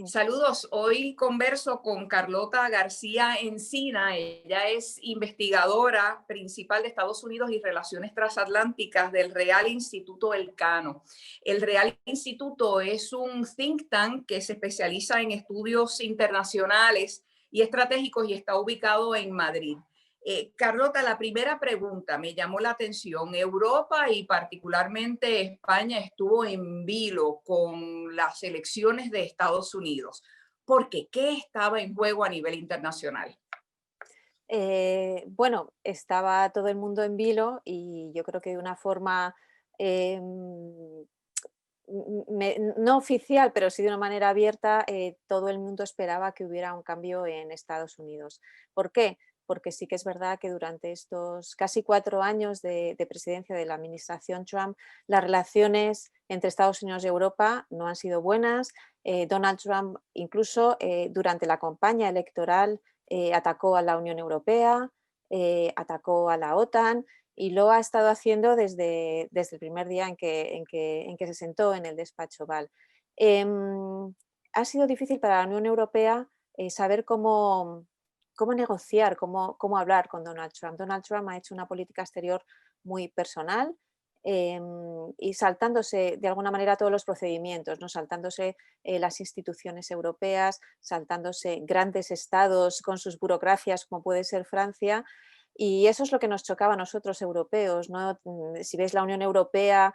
Saludos, hoy converso con Carlota García Encina. Ella es investigadora principal de Estados Unidos y Relaciones Transatlánticas del Real Instituto Elcano. El Real Instituto es un think tank que se especializa en estudios internacionales y estratégicos y está ubicado en Madrid. Carlota, la primera pregunta me llamó la atención. Europa y particularmente España estuvo en vilo con las elecciones de Estados Unidos. ¿Por qué? ¿Qué estaba en juego a nivel internacional? Bueno, estaba todo el mundo en vilo y yo creo que de una forma no oficial, pero sí de una manera abierta, todo el mundo esperaba que hubiera un cambio en Estados Unidos. ¿Por qué? Porque sí que es verdad que durante estos casi 4 años de presidencia de la administración Trump, las relaciones entre Estados Unidos y Europa no han sido buenas. Donald Trump incluso durante la campaña electoral atacó a la Unión Europea, atacó a la OTAN y lo ha estado haciendo desde el primer día en que se sentó en el despacho Oval. Ha sido difícil para la Unión Europea saber cómo negociar, cómo hablar con Donald Trump. Donald Trump ha hecho una política exterior muy personal y saltándose de alguna manera todos los procedimientos, ¿no? Saltándose las instituciones europeas, saltándose grandes estados con sus burocracias como puede ser Francia, y eso es lo que nos chocaba a nosotros europeos, ¿no? Si ves la Unión Europea,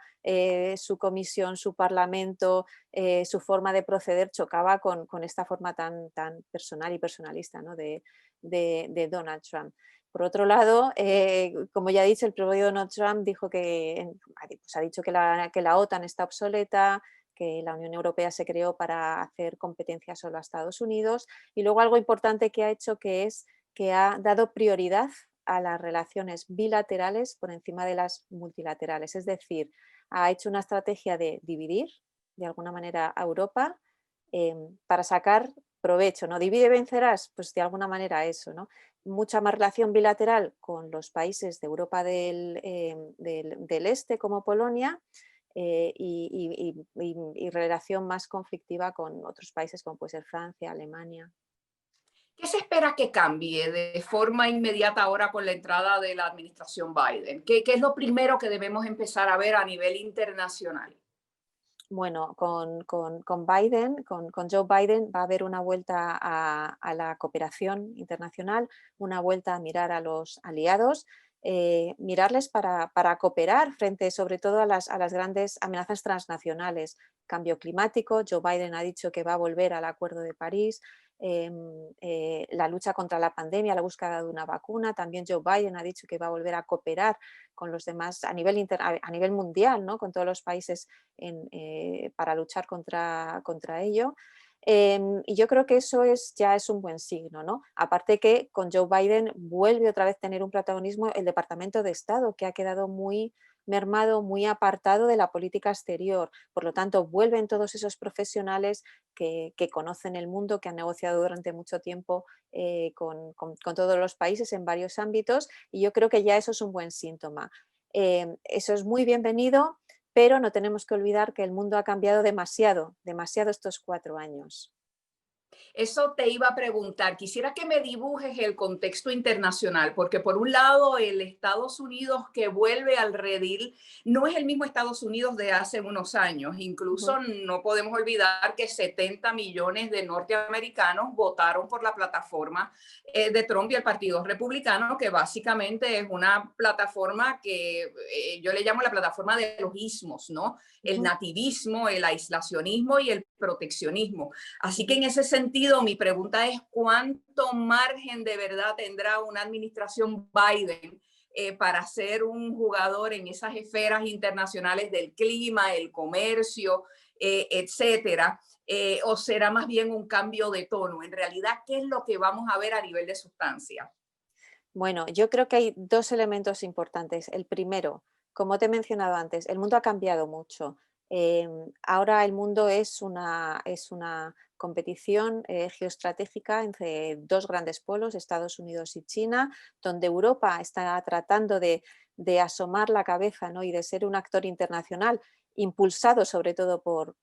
su comisión, su parlamento, su forma de proceder chocaba con esta forma tan personal y personalista, ¿no? de Donald Trump. Por otro lado, como ya he dicho, el propio Donald Trump dijo pues ha dicho que la OTAN está obsoleta, que la Unión Europea se creó para hacer competencia solo a Estados Unidos, y luego algo importante que ha hecho que ha dado prioridad a las relaciones bilaterales por encima de las multilaterales. Es decir, ha hecho una estrategia de dividir de alguna manera a Europa para sacar provecho, ¿no? Divide y vencerás, pues de alguna manera eso, ¿no? Mucha más relación bilateral con los países de Europa del Este como Polonia y relación más conflictiva con otros países como puede ser Francia, Alemania. ¿Qué se espera que cambie de forma inmediata ahora con la entrada de la administración Biden? ¿Qué es lo primero que debemos empezar a ver a nivel internacional? Bueno, con Biden, con Joe Biden, va a haber una vuelta a la cooperación internacional, una vuelta a mirar a los aliados, mirarles para cooperar frente sobre todo a las grandes amenazas transnacionales. Cambio climático, Joe Biden ha dicho que va a volver al Acuerdo de París, la lucha contra la pandemia, la búsqueda de una vacuna. También Joe Biden ha dicho que va a volver a cooperar con los demás a nivel mundial, ¿no? Con todos los países para luchar contra ello. Y yo creo que ya es un buen signo, ¿no? Aparte que con Joe Biden vuelve otra vez a tener un protagonismo el Departamento de Estado, que ha quedado muy mermado, muy apartado de la política exterior. Por lo tanto, vuelven todos esos profesionales que conocen el mundo, que han negociado durante mucho tiempo con todos los países en varios ámbitos, y yo creo que ya eso es un buen síntoma. Eso es muy bienvenido, pero no tenemos que olvidar que el mundo ha cambiado demasiado, demasiado estos 4 años. Eso te iba a preguntar. Quisiera que me dibujes el contexto internacional, porque por un lado el Estados Unidos que vuelve al redil no es el mismo Estados Unidos de hace unos años. Ujú. Incluso no podemos olvidar que 70 millones de norteamericanos votaron por la plataforma de Trump y el Partido Republicano, que básicamente es una plataforma que yo le llamo la plataforma de los ismos, ¿no? El Ujú, nativismo, el aislacionismo y el proteccionismo. Así que ujú. en ese sentido, mi pregunta es, ¿cuánto margen de verdad tendrá una administración Biden para ser un jugador en esas esferas internacionales del clima, el comercio, etcétera? ¿O será más bien un cambio de tono? En realidad, ¿qué es lo que vamos a ver a nivel de sustancia? Bueno, yo creo que hay dos elementos importantes. El primero, como te he mencionado antes, el mundo ha cambiado mucho. Ahora el mundo es una competición geoestratégica entre dos grandes polos, Estados Unidos y China, donde Europa está tratando de asomar la cabeza, ¿no? Y de ser un actor internacional, impulsado sobre todo por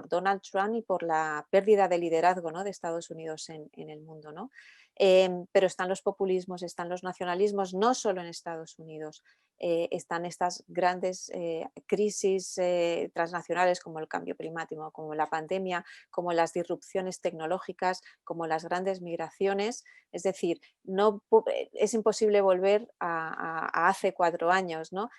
Donald Trump y por la pérdida de liderazgo, ¿no? De Estados Unidos en el mundo, ¿no? Pero están los populismos, están los nacionalismos, no solo en Estados Unidos. Están estas grandes crisis transnacionales como el cambio climático, como la pandemia, como las disrupciones tecnológicas, como las grandes migraciones. Es decir, es imposible volver a hace 4 años, ¿no?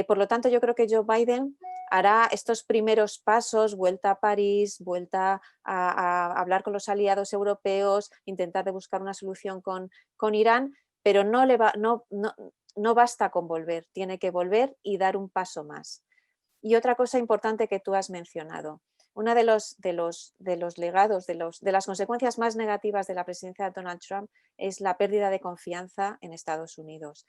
Por lo tanto, yo creo que Joe Biden hará estos primeros pasos, vuelta a París, vuelta a hablar con los aliados europeos, intentar de buscar una solución con Irán, pero no basta con volver, tiene que volver y dar un paso más. Y otra cosa importante que tú has mencionado, uno de los legados, de las consecuencias más negativas de la presidencia de Donald Trump es la pérdida de confianza en Estados Unidos.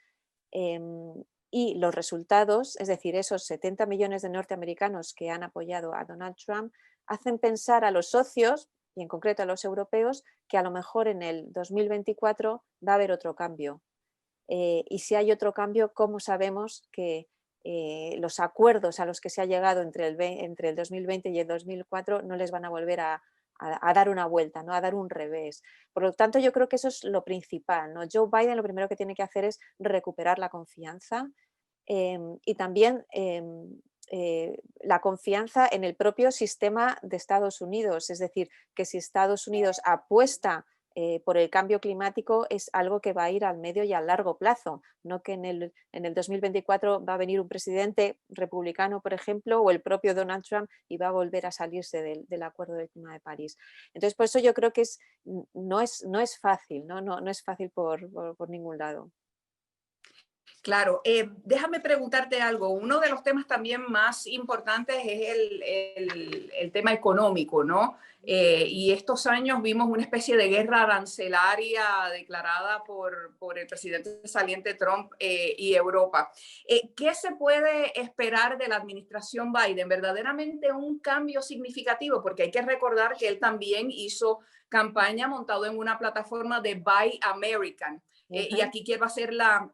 Y los resultados, es decir, esos 70 millones de norteamericanos que han apoyado a Donald Trump, hacen pensar a los socios, y en concreto a los europeos, que a lo mejor en el 2024 va a haber otro cambio. Y si hay otro cambio, ¿cómo sabemos que los acuerdos a los que se ha llegado entre el 2020 y el 2004 no les van a volver a dar una vuelta, ¿no? A dar un revés? Por lo tanto, yo creo que eso es lo principal, ¿no? Joe Biden lo primero que tiene que hacer es recuperar la confianza y también la confianza en el propio sistema de Estados Unidos. Es decir, que si Estados Unidos apuesta por el cambio climático es algo que va a ir al medio y al largo plazo, no que en el 2024 va a venir un presidente republicano, por ejemplo, o el propio Donald Trump y va a volver a salirse del Acuerdo del Clima de París. Entonces, por eso yo creo que no es fácil, no es fácil por ningún lado. Claro, déjame preguntarte algo. Uno de los temas también más importantes es el tema económico, ¿no? Y estos años vimos una especie de guerra arancelaria declarada por el presidente saliente Trump y Europa. ¿Qué se puede esperar de la administración Biden? ¿Verdaderamente un cambio significativo? Porque hay que recordar que él también hizo campaña montado en una plataforma de Buy American. Y aquí quiero hacer la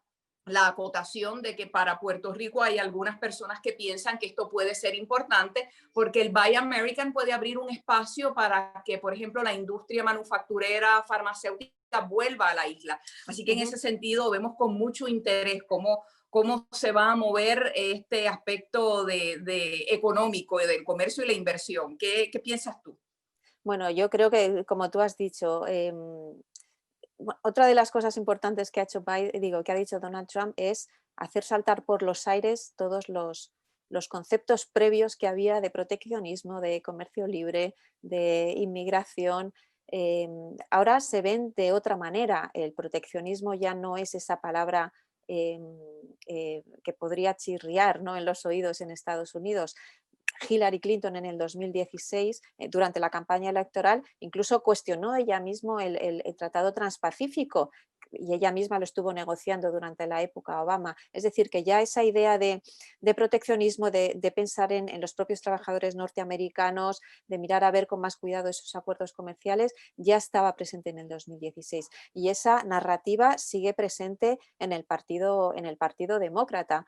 acotación de que para Puerto Rico hay algunas personas que piensan que esto puede ser importante porque el Buy American puede abrir un espacio para que, por ejemplo, la industria manufacturera, farmacéutica vuelva a la isla. Así que en ese sentido vemos con mucho interés cómo se va a mover este aspecto de económico, del comercio y la inversión. ¿Qué piensas tú? Bueno, yo creo que, como tú has dicho, otra de las cosas importantes que que ha dicho Donald Trump es hacer saltar por los aires todos los conceptos previos que había de proteccionismo, de comercio libre, de inmigración. Ahora se ven de otra manera. El proteccionismo ya no es esa palabra que podría chirriar, ¿no?, en los oídos en Estados Unidos. Hillary Clinton en el 2016, durante la campaña electoral, incluso cuestionó ella misma el Tratado Transpacífico y ella misma lo estuvo negociando durante la época Obama. Es decir, que ya esa idea de proteccionismo, de pensar en los propios trabajadores norteamericanos, de mirar a ver con más cuidado esos acuerdos comerciales, ya estaba presente en el 2016. Y esa narrativa sigue presente en el Partido Demócrata.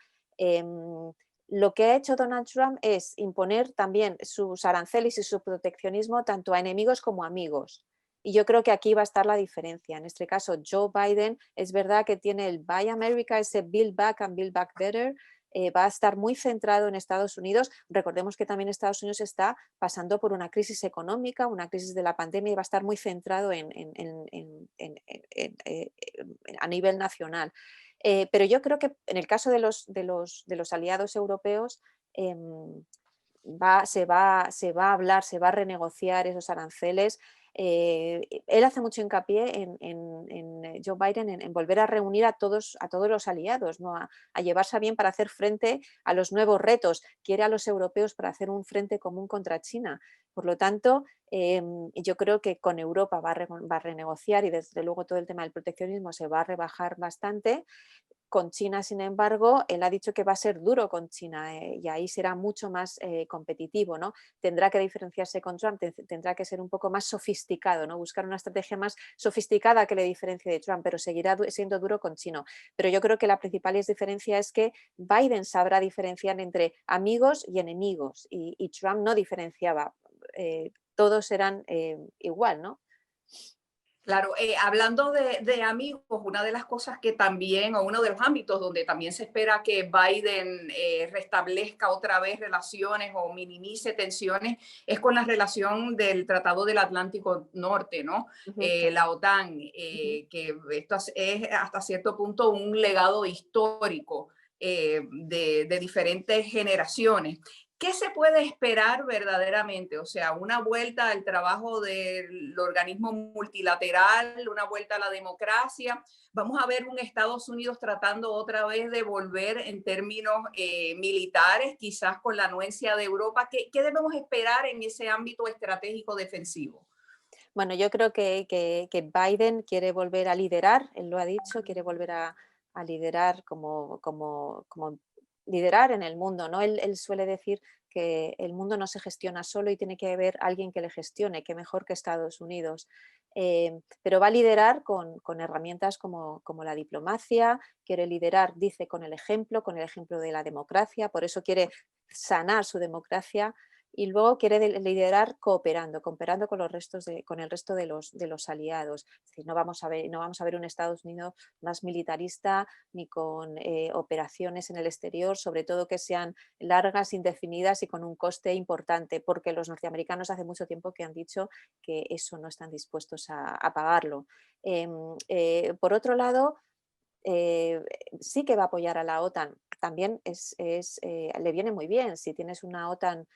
Lo que ha hecho Donald Trump es imponer también sus aranceles y su proteccionismo tanto a enemigos como a amigos. Y yo creo que aquí va a estar la diferencia. En este caso, Joe Biden es verdad que tiene el Buy America, ese Build Back and Build Back Better, va a estar muy centrado en Estados Unidos. Recordemos que también Estados Unidos está pasando por una crisis económica, una crisis de la pandemia y va a estar muy centrado a nivel nacional. Pero yo creo que en el caso de los aliados europeos se va a hablar, se va a renegociar esos aranceles. Él hace mucho hincapié en Joe Biden en volver a reunir a todos los aliados, ¿no? A llevarse bien para hacer frente a los nuevos retos. Quiere a los europeos para hacer un frente común contra China. Por lo tanto, yo creo que con Europa va a renegociar y desde luego todo el tema del proteccionismo se va a rebajar bastante. Con China, sin embargo, él ha dicho que va a ser duro con China y ahí será mucho más competitivo, ¿no? Tendrá que diferenciarse con Trump, tendrá que ser un poco más sofisticado, ¿no? Buscar una estrategia más sofisticada que le diferencie de Trump, pero seguirá siendo duro con China. Pero yo creo que la principal diferencia es que Biden sabrá diferenciar entre amigos y enemigos y Trump no diferenciaba. Todos eran igual, ¿no? Claro, hablando de amigos, una de las cosas que también, o uno de los ámbitos donde también se espera que Biden restablezca otra vez relaciones o minimice tensiones, es con la relación del Tratado del Atlántico Norte, ¿no? Ujú, La OTAN, ujú. que esto es hasta cierto punto un legado histórico de diferentes generaciones. ¿Qué se puede esperar verdaderamente? O sea, una vuelta al trabajo del organismo multilateral, una vuelta a la democracia. Vamos a ver un Estados Unidos tratando otra vez de volver en términos militares, quizás con la anuencia de Europa. ¿Qué debemos esperar en ese ámbito estratégico defensivo? Bueno, yo creo que Biden quiere volver a liderar, él lo ha dicho, quiere volver a liderar como liderar en el mundo, ¿no? Él suele decir que el mundo no se gestiona solo y tiene que haber alguien que le gestione, que mejor que Estados Unidos. Pero va a liderar con herramientas como la diplomacia, quiere liderar, dice, con el ejemplo de la democracia, por eso quiere sanar su democracia y luego quiere liderar cooperando con el resto de los aliados. Es decir, no vamos a ver un Estados Unidos más militarista ni con operaciones en el exterior, sobre todo que sean largas, indefinidas y con un coste importante, porque los norteamericanos hace mucho tiempo que han dicho que eso no están dispuestos a pagarlo. Por otro lado, eh, sí que va a apoyar a la OTAN. También le viene muy bien. Si tienes una OTAN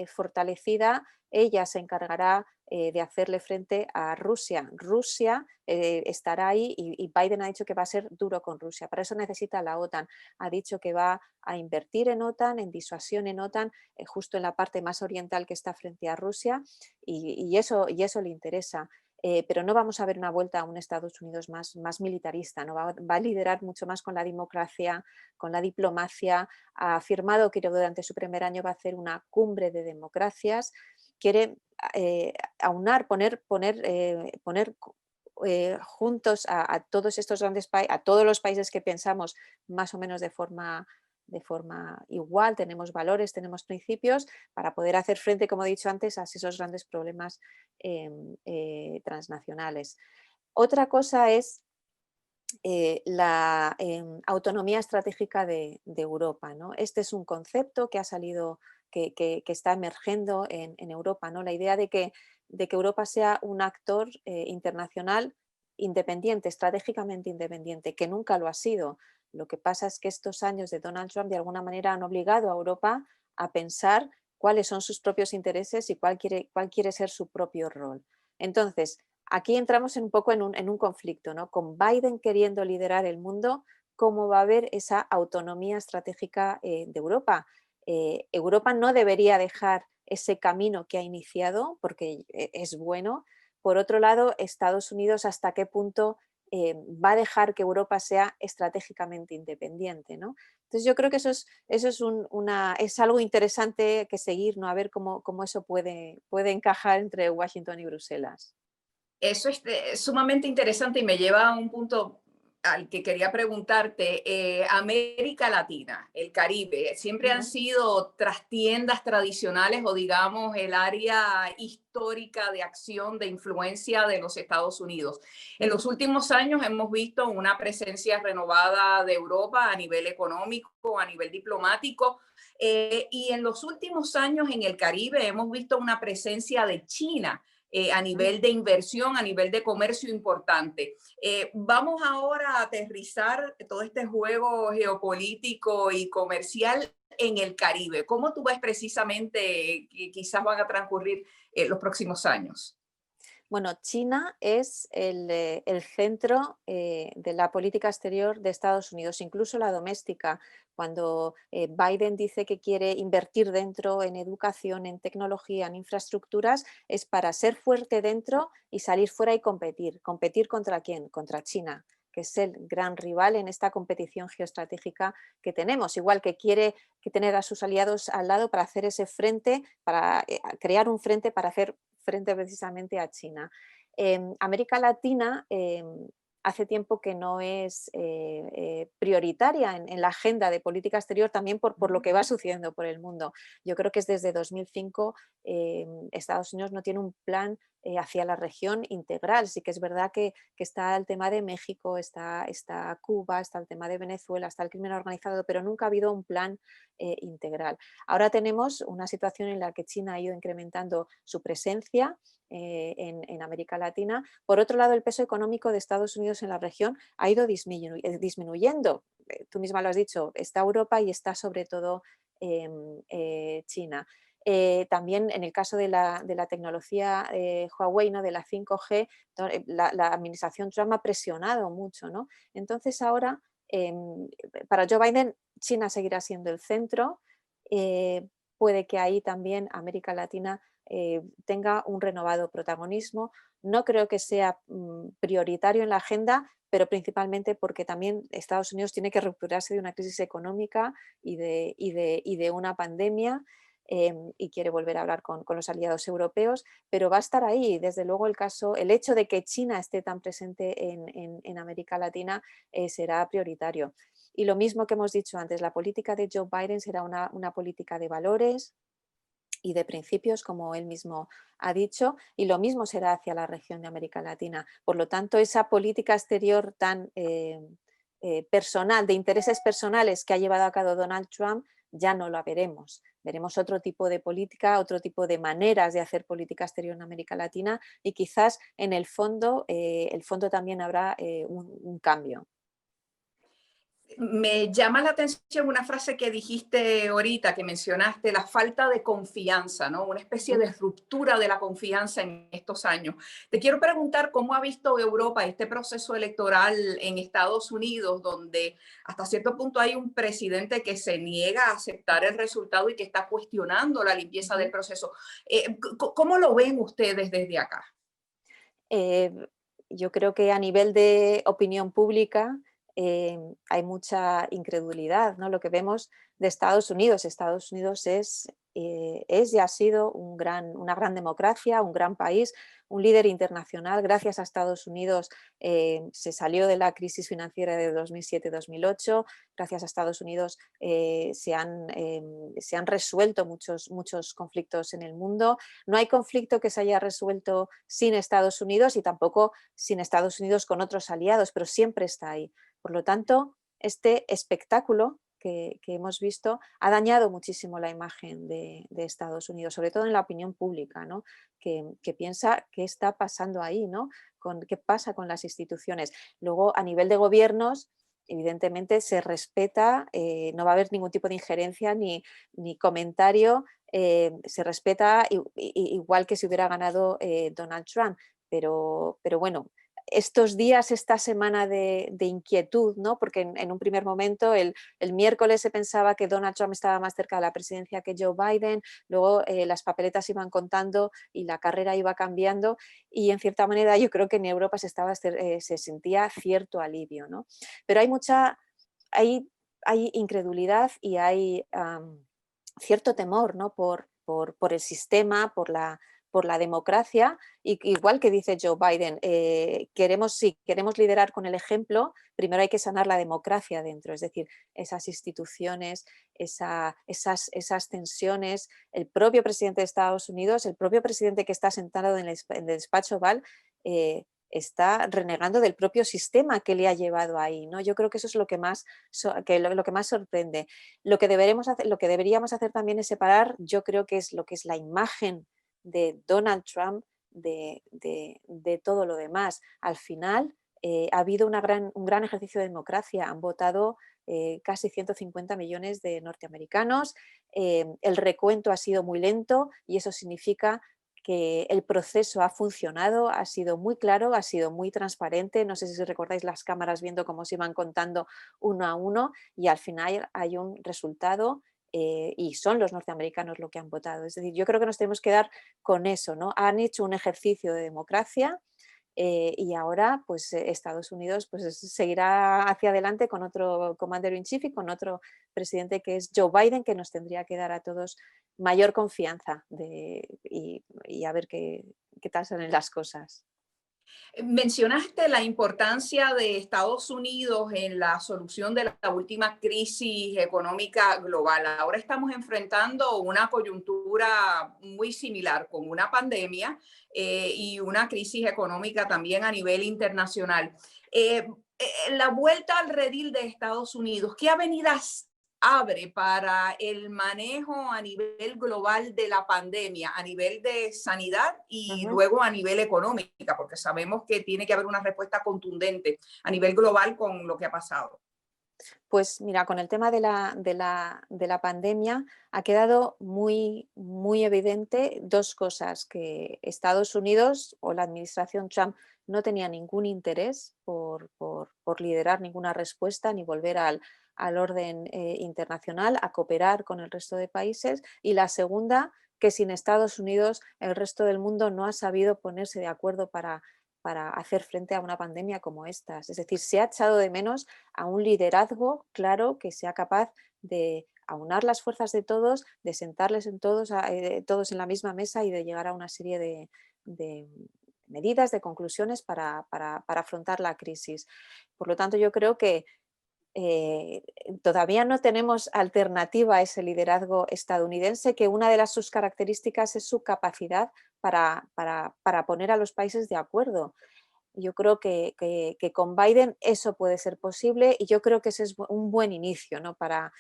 fortalecida, ella se encargará de hacerle frente a Rusia. Rusia estará ahí y Biden ha dicho que va a ser duro con Rusia. Para eso necesita la OTAN. Ha dicho que va a invertir en OTAN, en disuasión en OTAN, justo en la parte más oriental que está frente a Rusia y eso le interesa. Pero no vamos a ver una vuelta a un Estados Unidos más militarista, ¿no? Va a liderar mucho más con la democracia, con la diplomacia. Ha afirmado que durante su primer año va a hacer una cumbre de democracias. Quiere aunar, poner juntos a todos estos grandes países, a todos los países que pensamos más o menos de forma igual, tenemos valores, tenemos principios, para poder hacer frente, como he dicho antes, a esos grandes problemas transnacionales. Otra cosa es la autonomía estratégica de Europa, ¿no? Este es un concepto que ha salido, que está emergiendo en Europa, ¿no? La idea de que Europa sea un actor internacional independiente, estratégicamente independiente, que nunca lo ha sido. Lo que pasa es que estos años de Donald Trump de alguna manera han obligado a Europa a pensar cuáles son sus propios intereses y cuál quiere ser su propio rol. Entonces, aquí entramos un poco en un conflicto, ¿no? Con Biden queriendo liderar el mundo, ¿cómo va a haber esa autonomía estratégica de Europa? Europa no debería dejar ese camino que ha iniciado porque es bueno. Por otro lado, Estados Unidos, ¿hasta qué punto va a dejar que Europa sea estratégicamente independiente, ¿no? Entonces yo creo que es algo interesante que seguir, ¿no? A ver cómo eso puede encajar entre Washington y Bruselas. Eso es sumamente interesante y me lleva a un punto al que quería preguntarte. América Latina, el Caribe, siempre han Ujú. sido trastiendas tradicionales o digamos el área histórica de acción, de influencia de los Estados Unidos. En los últimos años hemos visto una presencia renovada de Europa a nivel económico, a nivel diplomático. Y en los últimos años en el Caribe hemos visto una presencia de China a Ujú. nivel de inversión, a nivel de comercio importante. Vamos ahora a aterrizar todo este juego geopolítico y comercial en el Caribe. ¿Cómo tú ves precisamente que quizás van a transcurrir los próximos años? Bueno, China es el centro de la política exterior de Estados Unidos, incluso la doméstica. Cuando Biden dice que quiere invertir dentro en educación, en tecnología, en infraestructuras, es para ser fuerte dentro y salir fuera y competir. ¿Competir contra quién? Contra China, que es el gran rival en esta competición geoestratégica que tenemos. Igual que quiere que tener a sus aliados al lado para hacer ese frente, para crear un frente para hacer frente precisamente a China. América Latina hace tiempo que no es prioritaria en la agenda de política exterior, también por lo que va sucediendo por el mundo. Yo creo que es desde 2005 Estados Unidos no tiene un plan hacia la región integral. Sí que es verdad que está el tema de México, está Cuba, está el tema de Venezuela, está el crimen organizado, pero nunca ha habido un plan integral. Ahora tenemos una situación en la que China ha ido incrementando su presencia en América Latina. Por otro lado, el peso económico de Estados Unidos en la región ha ido disminuyendo. Tú misma lo has dicho, está Europa y está sobre todo China. También en el caso de la tecnología Huawei, ¿no? De la 5G, la administración Trump ha presionado mucho, ¿no? Entonces ahora, para Joe Biden, China seguirá siendo el centro. Puede que ahí también América Latina tenga un renovado protagonismo. No creo que sea prioritario en la agenda, pero principalmente porque también Estados Unidos tiene que recuperarse de una crisis económica y de una pandemia. Y quiere volver a hablar con los aliados europeos, pero va a estar ahí. Desde luego el hecho de que China esté tan presente en América Latina será prioritario. Y lo mismo que hemos dicho antes, la política de Joe Biden será una política de valores y de principios, como él mismo ha dicho, y lo mismo será hacia la región de América Latina. Por lo tanto, esa política exterior tan personal, de intereses personales que ha llevado a cabo Donald Trump, ya no la veremos. Veremos otro tipo de política, otro tipo de maneras de hacer política exterior en América Latina y quizás en el fondo también habrá un cambio. Me llama la atención una frase que dijiste ahorita, que mencionaste, la falta de confianza, ¿no? Una especie de ruptura de la confianza en estos años. Te quiero preguntar cómo ha visto Europa este proceso electoral en Estados Unidos, donde hasta cierto punto hay un presidente que se niega a aceptar el resultado y que está cuestionando la limpieza del proceso. ¿Cómo lo ven ustedes desde acá? Eh, yo creo que a nivel de opinión pública hay mucha incredulidad, ¿no? Lo que vemos de Estados Unidos es y ha sido una gran democracia, un gran país, un líder internacional. Gracias a Estados Unidos se salió de la crisis financiera de 2007-2008. Gracias a Estados Unidos se han resuelto muchos conflictos en el mundo. No hay conflicto que se haya resuelto sin Estados Unidos y tampoco sin Estados Unidos con otros aliados, pero siempre está ahí. Por lo tanto, este espectáculo que hemos visto ha dañado muchísimo la imagen de Estados Unidos, sobre todo en la opinión pública, ¿no? Que piensa qué está pasando ahí, ¿no? Qué pasa con las instituciones. Luego, a nivel de gobiernos, evidentemente se respeta, no va a haber ningún tipo de injerencia ni comentario, se respeta igual que si hubiera ganado Donald Trump. Pero bueno, estos días, esta semana de inquietud, ¿no? Porque en un primer momento, el miércoles se pensaba que Donald Trump estaba más cerca de la presidencia que Joe Biden, luego las papeletas iban contando y la carrera iba cambiando y en cierta manera yo creo que en Europa se sentía cierto alivio, ¿no? Pero hay incredulidad y hay cierto temor, ¿no? Por el sistema, por la democracia, y igual que dice Joe Biden, si queremos liderar con el ejemplo, primero hay que sanar la democracia dentro, es decir, esas instituciones, esas tensiones, el propio presidente de Estados Unidos, el propio presidente que está sentado en el despacho Oval, está renegando del propio sistema que le ha llevado ahí, ¿no? Yo creo que eso es lo que más sorprende. Lo que deberíamos hacer también es separar, yo creo que es lo que es la imagen de Donald Trump de todo lo demás. Al final ha habido un gran ejercicio de democracia. Han votado casi 150 millones de norteamericanos. El recuento ha sido muy lento y eso significa que el proceso ha funcionado, ha sido muy claro, ha sido muy transparente. No sé si recordáis las cámaras viendo cómo se iban contando uno a uno y al final hay un resultado y son los norteamericanos lo que han votado. Es decir, yo creo que nos tenemos que dar con eso, ¿no? Han hecho un ejercicio de democracia y ahora pues Estados Unidos pues seguirá hacia adelante con otro commander in chief y con otro presidente que es Joe Biden, que nos tendría que dar a todos mayor confianza y a ver qué tal salen las cosas. Mencionaste la importancia de Estados Unidos en la solución de la última crisis económica global. Ahora estamos enfrentando una coyuntura muy similar con una pandemia y una crisis económica también a nivel internacional. La vuelta al redil de Estados Unidos, ¿qué avenidas abre para el manejo a nivel global de la pandemia, a nivel de sanidad y Ujú. luego a nivel económica, porque sabemos que tiene que haber una respuesta contundente a nivel global con lo que ha pasado? Pues mira, con el tema de la pandemia ha quedado muy evidente dos cosas, que Estados Unidos o la administración Trump no tenía ningún interés por liderar ninguna respuesta ni volver al orden internacional, a cooperar con el resto de países. Y la segunda, que sin Estados Unidos el resto del mundo no ha sabido ponerse de acuerdo para hacer frente a una pandemia como esta. Es decir, se ha echado de menos a un liderazgo claro que sea capaz de aunar las fuerzas de todos, de sentarles en todos en la misma mesa y de llegar a una serie de medidas, de conclusiones para afrontar la crisis. Por lo tanto, yo creo que eh, todavía no tenemos alternativa a ese liderazgo estadounidense, que una de sus características es su capacidad para poner a los países de acuerdo. Yo creo que con Biden eso puede ser posible y yo creo que ese es un buen inicio, ¿no? Para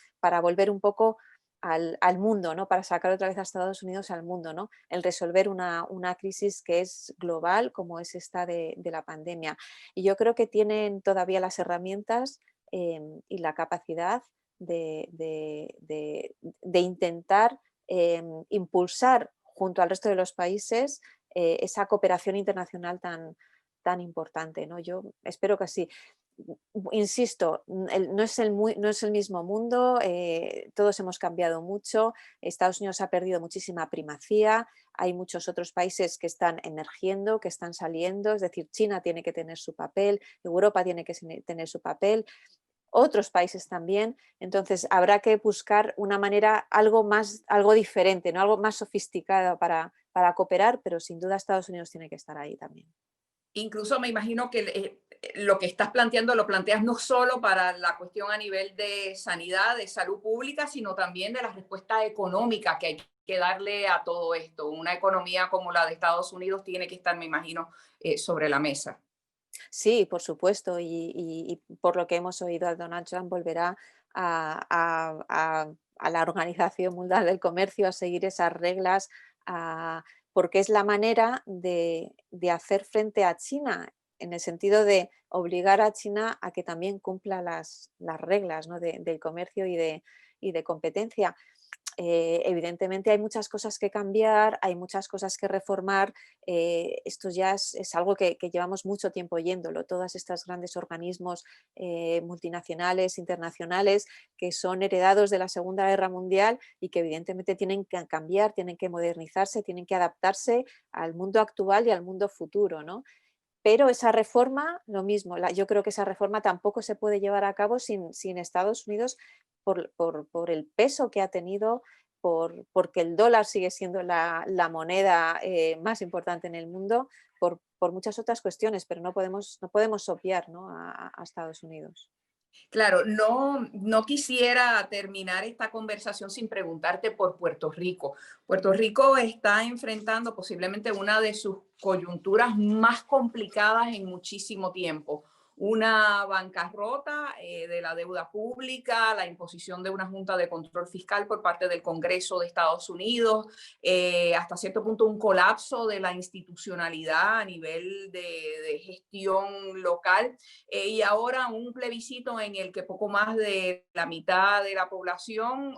volver un poco al mundo, ¿no? Para sacar otra vez a Estados Unidos al mundo, ¿no? El resolver una crisis que es global como es esta de la pandemia. Y yo creo que tienen todavía las herramientas y la capacidad de intentar impulsar junto al resto de los países esa cooperación internacional tan importante, ¿no? Yo espero que sí. Insisto, no es el mismo mundo, todos hemos cambiado mucho, Estados Unidos ha perdido muchísima primacía, hay muchos otros países que están emergiendo, que están saliendo, es decir, China tiene que tener su papel, Europa tiene que tener su papel, otros países también, entonces habrá que buscar una manera algo diferente, ¿no? Algo más sofisticado para cooperar, pero sin duda Estados Unidos tiene que estar ahí también. Incluso me imagino que lo que estás planteando lo planteas no solo para la cuestión a nivel de sanidad, de salud pública, sino también de la respuesta económica que hay que darle a todo esto. Una economía como la de Estados Unidos tiene que estar, me imagino, sobre la mesa. Sí, por supuesto, y por lo que hemos oído, a Donald Trump volverá a la Organización Mundial del Comercio a seguir esas reglas, porque es la manera de hacer frente a China, en el sentido de obligar a China a que también cumpla las reglas, ¿no? Del comercio y de competencia. Evidentemente hay muchas cosas que cambiar, hay muchas cosas que reformar. Esto ya es algo que llevamos mucho tiempo oyéndolo. Todos estos grandes organismos multinacionales, internacionales, que son heredados de la Segunda Guerra Mundial y que evidentemente tienen que cambiar, tienen que modernizarse, tienen que adaptarse al mundo actual y al mundo futuro, ¿no? Pero esa reforma, lo mismo, yo creo que esa reforma tampoco se puede llevar a cabo sin Estados Unidos por el peso que ha tenido, porque el dólar sigue siendo la moneda más importante en el mundo, por muchas otras cuestiones, pero no podemos obviar, ¿no? a Estados Unidos. Claro, no quisiera terminar esta conversación sin preguntarte por Puerto Rico. Puerto Rico está enfrentando posiblemente una de sus coyunturas más complicadas en muchísimo tiempo. Una bancarrota de la deuda pública, la imposición de una junta de control fiscal por parte del Congreso de Estados Unidos, hasta cierto punto un colapso de la institucionalidad a nivel de gestión local y ahora un plebiscito en el que poco más de la mitad de la población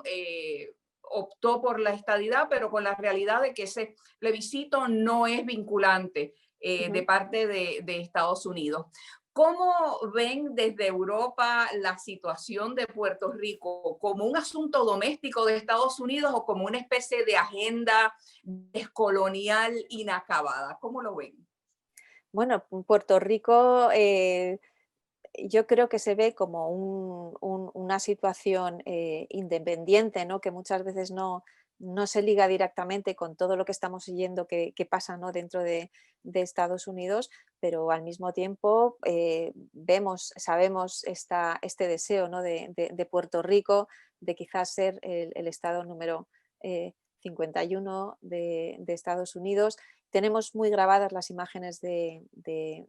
optó por la estadidad, pero con la realidad de que ese plebiscito no es vinculante de Ujú. parte de Estados Unidos. ¿Cómo ven desde Europa la situación de Puerto Rico? ¿Como un asunto doméstico de Estados Unidos o como una especie de agenda descolonial inacabada? ¿Cómo lo ven? Bueno, Puerto Rico, yo creo que se ve como una situación independiente, ¿no? Que muchas veces no se liga directamente con todo lo que estamos oyendo que pasa, ¿no? Dentro de Estados Unidos, pero al mismo tiempo sabemos este deseo, ¿no? de Puerto Rico de quizás ser el estado número 51 de Estados Unidos. Tenemos muy grabadas las imágenes de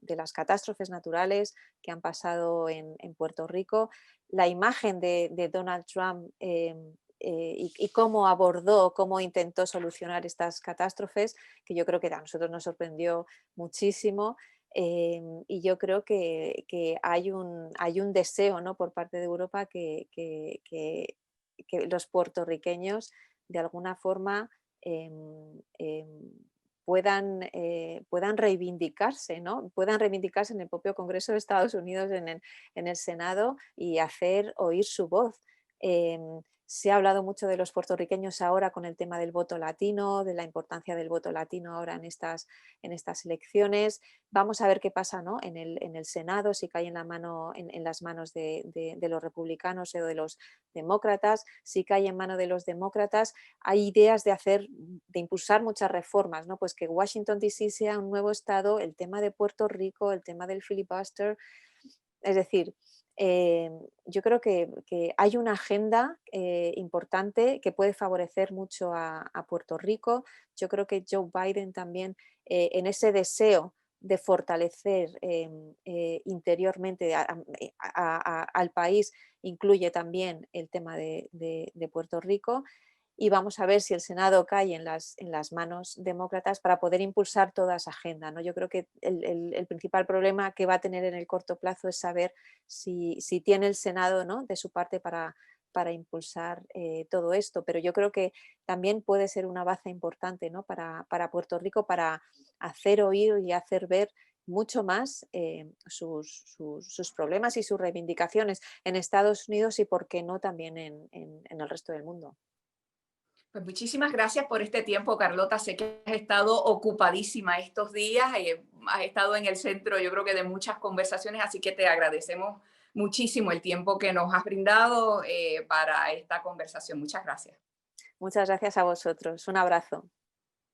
las catástrofes naturales que han pasado en Puerto Rico, la imagen de Donald Trump y cómo abordó, cómo intentó solucionar estas catástrofes, que yo creo que a nosotros nos sorprendió muchísimo. Y yo creo que hay un deseo, ¿no? Por parte de Europa que los puertorriqueños de alguna forma puedan reivindicarse, ¿no? Puedan reivindicarse en el propio Congreso de Estados Unidos, en el Senado y hacer oír su voz. Se ha hablado mucho de los puertorriqueños ahora con el tema del voto latino, de la importancia del voto latino ahora en estas elecciones. Vamos a ver qué pasa, ¿no? en el Senado, si cae en las manos de los republicanos o de los demócratas. Si cae en manos de los demócratas, hay ideas de impulsar muchas reformas, ¿no? Pues que Washington DC sea un nuevo estado, el tema de Puerto Rico, el tema del filibuster, es decir, yo creo que hay una agenda importante que puede favorecer mucho a Puerto Rico. Yo creo que Joe Biden también, en ese deseo de fortalecer interiormente al país, incluye también el tema de Puerto Rico, y vamos a ver si el Senado cae en las manos demócratas para poder impulsar toda esa agenda, ¿no? Yo creo que el principal problema que va a tener en el corto plazo es saber si tiene el Senado, ¿no? de su parte para impulsar todo esto, pero yo creo que también puede ser una baza importante, ¿no? para Puerto Rico, para hacer oír y hacer ver mucho más sus problemas y sus reivindicaciones en Estados Unidos y, por qué no, también en el resto del mundo. Pues muchísimas gracias por este tiempo, Carlota. Sé que has estado ocupadísima estos días y has estado en el centro, yo creo que de muchas conversaciones, así que te agradecemos muchísimo el tiempo que nos has brindado para esta conversación. Muchas gracias. Muchas gracias a vosotros. Un abrazo.